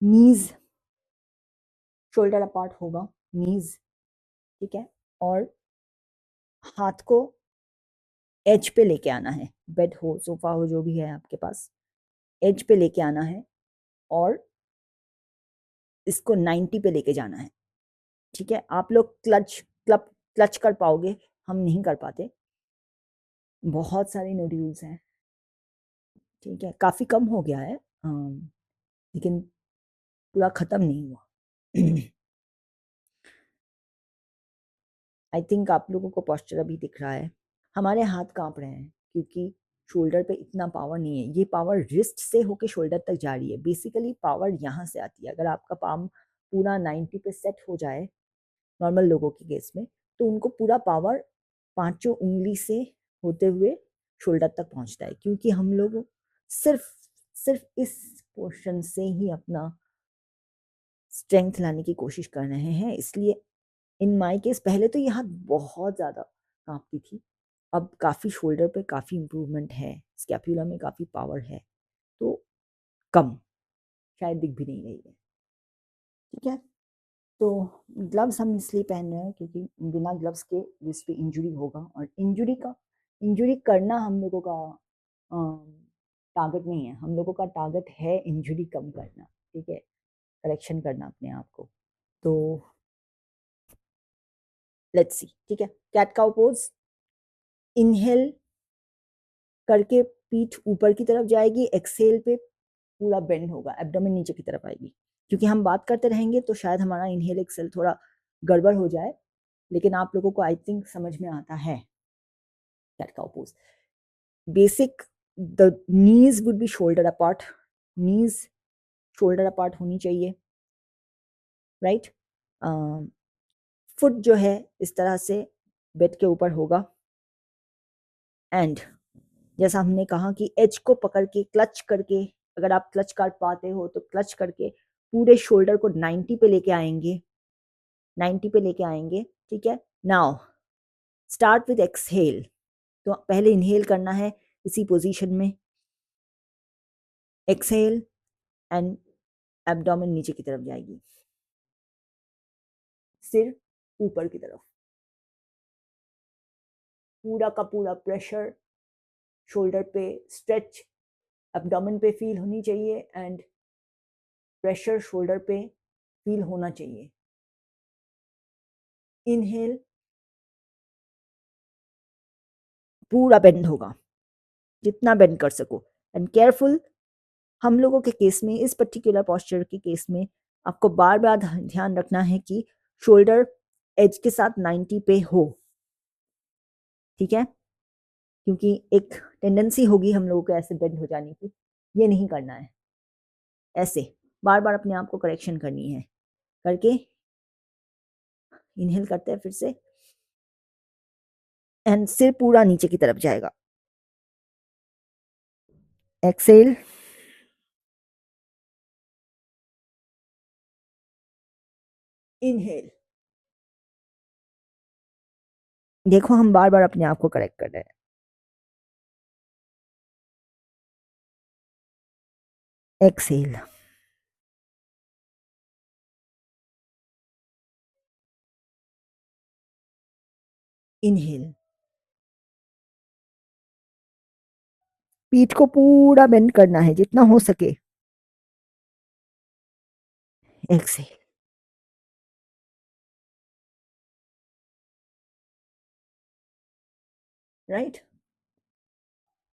नीज shoulder apart होगा, नीज, ठीक है। और हाथ को एज पे लेके आना है, बेड हो, सोफा हो, जो भी है आपके पास, एज पे लेके आना है और इसको 90 पे लेके जाना है, ठीक है। आप लोग क्लच कर पाओगे, हम नहीं कर पाते, बहुत सारे नोड्यूल्स हैं, ठीक है। काफ़ी कम हो गया है, लेकिन पूरा ख़त्म नहीं हुआ। आई थिंक आप लोगों को पोस्चर अभी दिख रहा है। हमारे हाथ कांप रहे हैं क्योंकि शोल्डर पे इतना पावर नहीं है, ये पावर रिस्ट से होके शोल्डर तक जा रही है। बेसिकली पावर यहाँ से आती है। अगर आपका पाम पूरा 90 पे सेट हो जाए नॉर्मल लोगों के केस में, तो उनको पूरा पावर पांचों उंगली से होते हुए शोल्डर तक पहुंचता है, क्योंकि हम लोग सिर्फ सिर्फ इस पोर्शन से ही अपना स्ट्रेंथ लाने की कोशिश कर रहे हैं। इसलिए इन माय केस पहले तो ये हाथ बहुत ज़्यादा कांपती थी, अब काफ़ी शोल्डर पे काफ़ी इम्प्रूवमेंट है, स्कैपुला में काफ़ी पावर है, तो कम, शायद दिख भी नहीं रही है, ठीक है। तो ग्लव्स हम इसलिए पहन रहे हैं क्योंकि बिना ग्लव्स के रिस्ट पे इंजरी होगा, और इंजरी करना हम लोगों का टारगेट नहीं है। हम लोगों का टारगेट है इंजरी कम करना, ठीक है, करेक्शन करना अपने आप को। तो लेट्स सी, ठीक है। कैट काउ पोज, इनहेल करके पीठ ऊपर की तरफ जाएगी, एक्सेल पे पूरा बेंड होगा, एब्डोमेन नीचे की तरफ आएगी। क्योंकि हम बात करते रहेंगे तो शायद हमारा इनहेल एक्सेल थोड़ा गड़बड़ हो जाए, लेकिन आप लोगों को आई थिंक समझ में आता है cat cow pose. Basic, the knees would be shoulder apart, knees shoulder apart होनी चाहिए, राइट। फुट जो है इस तरह से बेड के ऊपर होगा, एंड जैसा हमने कहा कि एज को पकड़ के क्लच करके, अगर आप क्लच कर पाते हो तो क्लच करके पूरे शोल्डर को 90 पे लेके आएंगे, 90 पे लेके आएंगे, ठीक है। Now start with exhale. तो पहले इनहेल करना है इसी पोजीशन में, एक्सहेल एंड एब्डोमेन नीचे की तरफ जाएगी, सिर ऊपर की तरफ, पूरा का पूरा प्रेशर शोल्डर पे, स्ट्रेच एब्डोमेन पे फील होनी चाहिए, एंड प्रेशर शोल्डर पे फील होना चाहिए। इनहेल, पूरा बेंड होगा, जितना बेंड कर सको, एंड केयरफुल। हम लोगों के केस में, इस पर्टिकुलर पोस्चर के केस में, आपको बार बार ध्यान रखना है कि शोल्डर एज के साथ 90 पे हो, ठीक है। क्योंकि एक टेंडेंसी होगी हम लोगों को ऐसे बेंड हो जाने की, ये नहीं करना है। ऐसे बार बार अपने आप को करेक्शन करनी है, करके इनहेल करते हैं फिर से, एंड सिर पूरा नीचे की तरफ जाएगा, एक्सेल, इनहेल। देखो हम बार बार अपने आप को करेक्ट कर रहे हैं, एक्सेल, इनहेल। पीठ को पूरा बेंड करना है जितना हो सके, एक्सेल, राइट।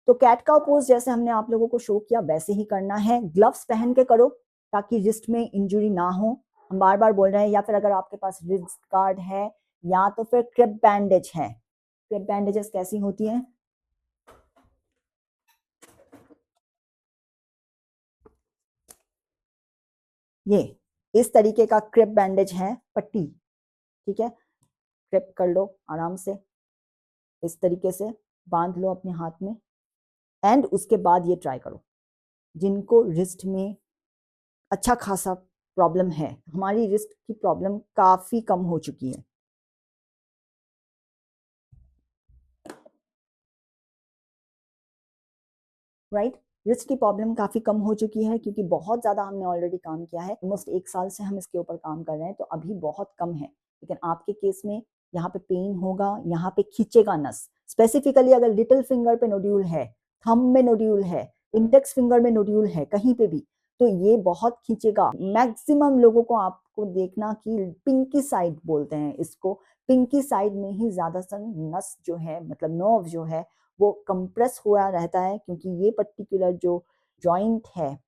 तो कैट काउ पोज जैसे हमने आप लोगों को शो किया वैसे ही करना है। ग्लव्स पहन के करो ताकि रिस्ट में इंजरी ना हो, हम बार बार बोल रहे हैं। या फिर अगर आपके पास रिस्ट गार्ड है, या तो फिर क्रिप बैंडेज है। क्रिप बैंडेजेस कैसी होती हैं? ये इस तरीके का क्रिप बैंडेज है, पट्टी, ठीक है। क्रिप कर लो आराम से, इस तरीके से बांध लो अपने हाथ में, एंड उसके बाद ये ट्राई करो। जिनको रिस्ट में अच्छा खासा प्रॉब्लम है, हमारी रिस्ट की प्रॉब्लम काफी कम हो चुकी है, राइट। रिस्ट की प्रॉब्लम काफ़ी कम हो चुकी है क्योंकि बहुत ज़्यादा हमने ऑलरेडी काम किया है, ऑलमोस्ट 1 साल से हम इसके ऊपर काम कर रहे हैं, तो अभी बहुत कम है। लेकिन आपके केस में यहाँ पे पेन होगा, यहाँ पे खींचेगा नस। स्पेसिफिकली अगर लिटिल फिंगर पे नोड्यूल है, थंब में नोड्यूल है, इंडेक्स फिंगर में नोड्यूल है, कहीं पे भी, तो ये बहुत खींचेगा। मैक्सिमम लोगों को आपको देखना कि पिंकी साइड बोलते हैं इसको, पिंकी साइड में ही ज़्यादातर नस जो है, मतलब नर्व जो है, वो कंप्रेस हुआ रहता है क्योंकि ये पर्टिकुलर जो जॉइंट है,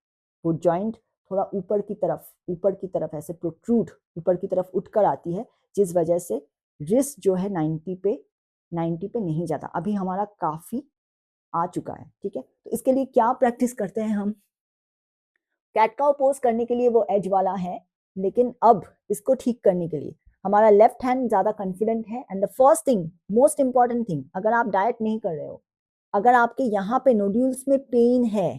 वो जॉइंट थोड़ा ऊपर की तरफ ऐसे प्रोट्रूड ऊपर की तरफ उठकर आती है, जिस वजह से रिस्ट जो है 90 पे नहीं जाता। अभी हमारा काफी आ चुका है, ठीक है। तो इसके लिए क्या प्रैक्टिस करते हैं हम? कैट काउ पोज करने के लिए वो एज वाला है, लेकिन अब इसको ठीक करने के लिए हमारा लेफ्ट हैंड ज्यादा कॉन्फिडेंट है। And the first thing, most important thing, अगर आप डाइट नहीं कर रहे हो, अगर आपके यहाँ पे नोड्यूल्स में पेन है,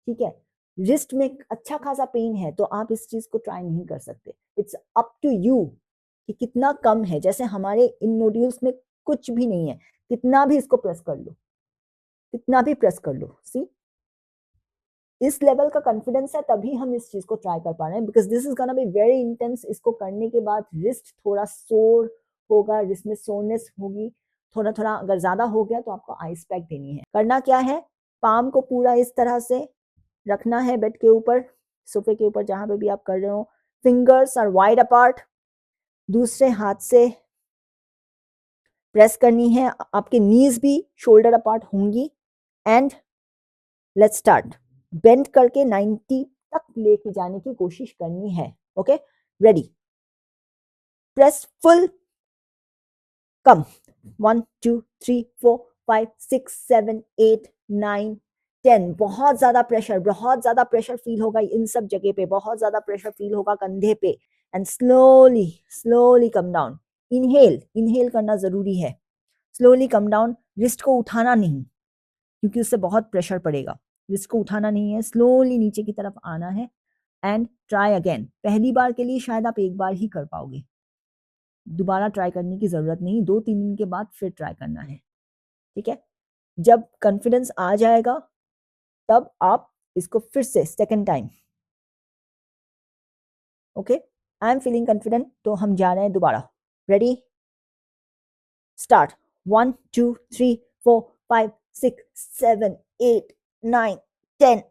ठीक है, रिस्ट में अच्छा खासा पेन है, तो आप इस चीज को ट्राई नहीं कर सकते। इट्स अप टू यू कि कितना कम है। जैसे हमारे इन नोड्यूल्स में कुछ भी नहीं है, कितना भी इसको प्रेस कर लो, कितना भी प्रेस कर लो, सी इस लेवल का कॉन्फिडेंस है, तभी हम इस चीज को ट्राई कर पा रहे हैं, because this is gonna be very intense. इसको करने के बाद रिस्ट थोड़ा सोर होगा, रिस्ट में सोरनेस होगी, थोड़ा थोड़ा अगर ज्यादा हो गया तो आपको आइस पैक देनी है। करना क्या है, पाम को पूरा इस तरह से रखना है बेड के ऊपर, सोफे के ऊपर, जहां पे भी आप कर रहे हो। फिंगर्स आर वाइड अपार्ट, दूसरे हाथ से प्रेस करनी है, आपके नीज भी शोल्डर अपार्ट होंगी। And let's start. बेंड करके 90 तक लेके जाने की कोशिश करनी है। ओके, रेडी, प्रेस फुल, कम, 1 2 3 4 5 6 7 8 9 10। बहुत ज्यादा प्रेशर फील होगा इन सब जगह पे, बहुत ज्यादा प्रेशर फील होगा कंधे पे। And slowly slowly come down. Inhale करना जरूरी है। स्लोली कम डाउन, रिस्ट को उठाना नहीं क्योंकि उससे बहुत प्रेशर पड़ेगा। रिस्ट को उठाना नहीं है, स्लोली नीचे की तरफ आना है। And try again. पहली बार के लिए शायद आप एक बार ही कर पाओगे, दोबारा ट्राई करने की जरूरत नहीं, 2-3 दिन के बाद फिर ट्राई करना है, ठीक है। जब कॉन्फिडेंस आ जाएगा तब आप इसको फिर से second time, okay, I am feeling confident, तो हम जा रहे हैं दोबारा। Ready, start. 1 2 3 4 5 6 7 8 9 10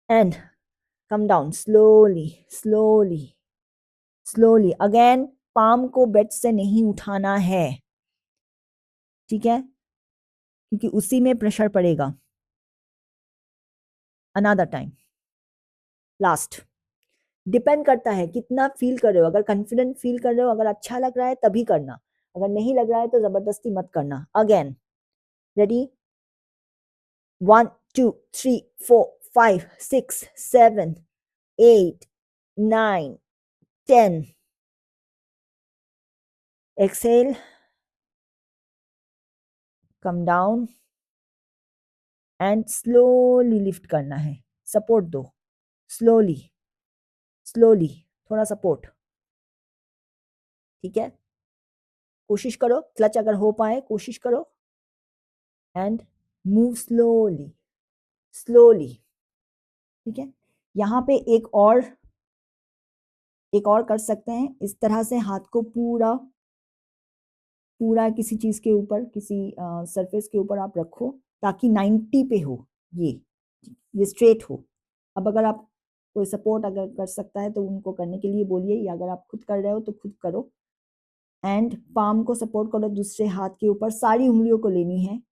and come down slowly again. Palm को बेड से नहीं उठाना है, ठीक है, क्योंकि उसी में प्रेशर पड़ेगा। Another time, last. डिपेंड करता है कितना फील कर रहे हो। अगर कॉन्फिडेंट फील कर रहे हो, अगर अच्छा लग रहा है तभी करना, अगर नहीं लग रहा है तो जबरदस्ती मत करना। Again, ready, 1 2 3 4 5 6 7 8 9 10। Exhale, come down and slowly lift करना है। सपोर्ट दो, स्लोली थोड़ा सपोर्ट, ठीक है। कोशिश करो, क्लच अगर हो पाए कोशिश करो। एंड मूव स्लोली, ठीक है। यहाँ पे एक और कर सकते हैं, इस तरह से हाथ को पूरा किसी चीज के ऊपर, किसी सरफेस के ऊपर आप रखो ताकि 90 पे हो, ये स्ट्रेट हो। अब अगर आप कोई सपोर्ट अगर कर सकता है तो उनको करने के लिए बोलिए, या अगर आप खुद कर रहे हो तो खुद करो। एंड पाम को सपोर्ट करो दूसरे हाथ के ऊपर, सारी उंगलियों को लेनी है।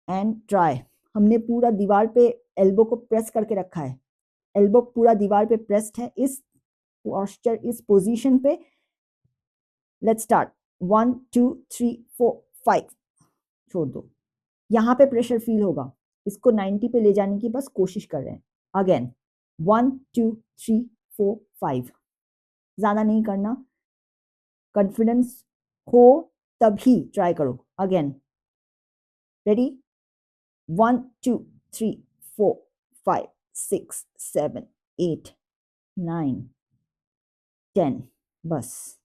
And try. हमने पूरा दीवार पे एल्बो को प्रेस करके रखा है, एल्बो पूरा दीवार पे प्रेस्ड है, इस पोस्चर, इस पोजीशन पे। Let's start. 1 2 3 4 5, छोड़ दो। यहाँ पे प्रेशर फील होगा, इसको 90 पे ले जाने की बस कोशिश कर रहे हैं। अगेन 1 2 3 4 5, ज्यादा नहीं करना, कॉन्फिडेंस हो तभी ट्राई करो। अगेन, रेडी, 1 2 3 4 5 6 7 8 9 10, बस,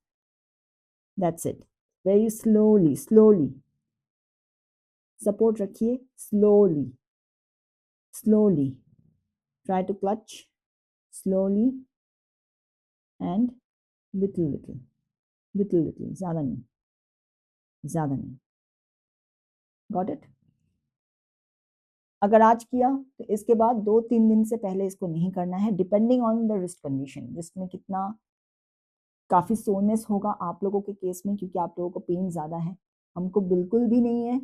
that's it. Very slowly support रखिए, slowly slowly, try to clutch slowly and little, ज़्यादा नहीं. Got it? अगर आज किया तो इसके बाद 2-3 दिन से पहले इसको नहीं करना है, depending on the wrist condition. Wrist में कितना काफ़ी सोनेस होगा आप लोगों के केस में, क्योंकि आप लोगों को पेन ज़्यादा है, हमको बिल्कुल भी नहीं है,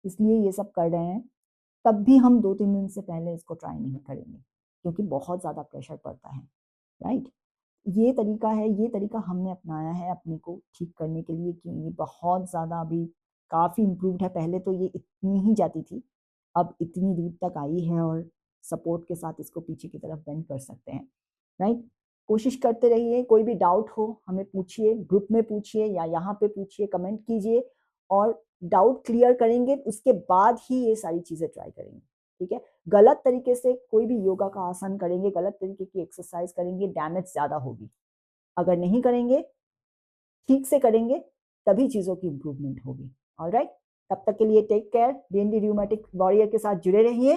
इसलिए ये सब कर रहे हैं. तब भी हम 2-3 दिन से पहले इसको ट्राई नहीं करेंगे, क्योंकि बहुत ज़्यादा प्रेशर पड़ता है. राइट? ये तरीका है, ये तरीका हमने अपनाया है अपने को ठीक करने के लिए, कि ये बहुत ज़्यादा अभी काफ़ी इम्प्रूव्ड है. पहले तो ये इतनी ही जाती थी, अब इतनी दूर तक आई है, और सपोर्ट के साथ इसको पीछे की तरफ बेंड कर सकते हैं. राइट? कोशिश करते रहिए. कोई भी डाउट हो हमें पूछिए, ग्रुप में पूछिए या यहाँ पे पूछिए, कमेंट कीजिए, और डाउट क्लियर करेंगे, उसके बाद ही ये सारी चीज़ें ट्राई करेंगे. ठीक है? गलत तरीके से कोई भी योगा का आसन करेंगे, गलत तरीके की एक्सरसाइज करेंगे, डैमेज ज़्यादा होगी. अगर नहीं करेंगे, ठीक से करेंगे, तभी चीज़ों की इम्प्रूवमेंट होगी. ऑलराइट? तब तक के लिए take care. DND rheumatic warrior के साथ जुड़े रहिए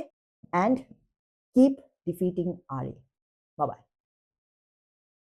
and keep defeating RA. Bye bye.